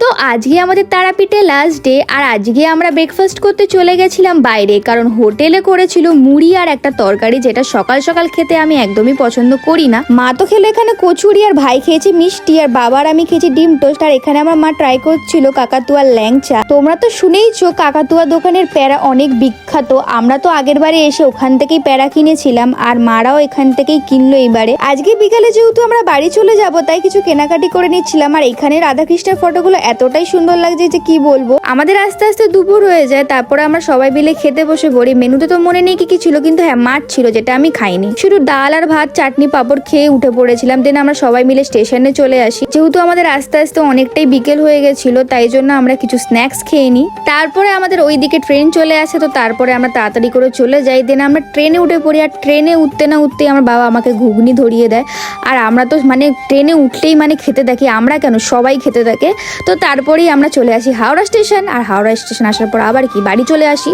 তো আজকে আমাদের তারাপীঠে লাস্ট ডে, আর আজকে আমরা ব্রেকফাস্ট করতে চলে গেছিলাম বাইরে, কারণ হোটেলে করেছিল মুড়ি আর একটা তরকারি, যেটা সকাল সকাল খেতে আমি একদমই পছন্দ করি না। মা তো খেলো এখানে কচুরি, আর ভাই খেয়েছে মিষ্টি, আর বাবার আমি খেয়েছি ডিম টোস্ট। আর এখানে আমার মা ট্রাই করছিল কাকাতুয়ার ল্যাংচা। তোমরা তো শুনেইছো কাকাতুয়া দোকানের প্যারা অনেক বিখ্যাত। আমরা তো আগের বারে এসে ওখান থেকেই প্যারা কিনেছিলাম, আর মারাও এখান থেকেই কিনলো এইবারে। আজকে বিকালে যেহেতু আমরা বাড়ি চলে যাব, তাই কিছু কেনাকাটি করে নিচ্ছিলাম। আর এখানে রাধাকৃষ্ণের ফটোগুলো এতটাই সুন্দর লাগছে যে কি বলবো। আমাদের আস্তে আস্তে দুপুর হয়ে যায়, তারপরে আমরা সবাই মিলে খেতে বসে পড়ি। মেনুতে তো মনে নেই কি ছিল, কিন্তু হ্যাঁ মাছ ছিল, যেটা আমি খাইনি। শুধু ডাল আর ভাত, চাটনি, পাঁপড় খেয়ে উঠে পড়েছিলাম। দেন আমরা সবাই মিলে স্টেশনে চলে আসি। যেহেতু আমাদের আস্তে আস্তে অনেকটাই বিকেল হয়ে গেছিল, তাই জন্য আমরা কিছু স্ন্যাক্স খেয়ে নিই। তারপরে আমাদের ওইদিকে ট্রেন চলে আসে, তো তারপরে আমরা তাড়াতাড়ি করে চলে যাই। দেন আমরা ট্রেনে উঠে পড়ি, আর ট্রেনে উঠতে না উঠতেই আমার বাবা আমাকে ঘুগনি ধরিয়ে দেয়। আর আমরা তো মানে ট্রেনে উঠলেই মানে খেতে থাকি, আমরা কেন সবাই খেতে থাকে। তো তারপরেই আমরা চলে আসি হাওড়া স্টেশন, আর হাওড়া স্টেশন আসার পর আবার কি বাড়ি চলে আসি।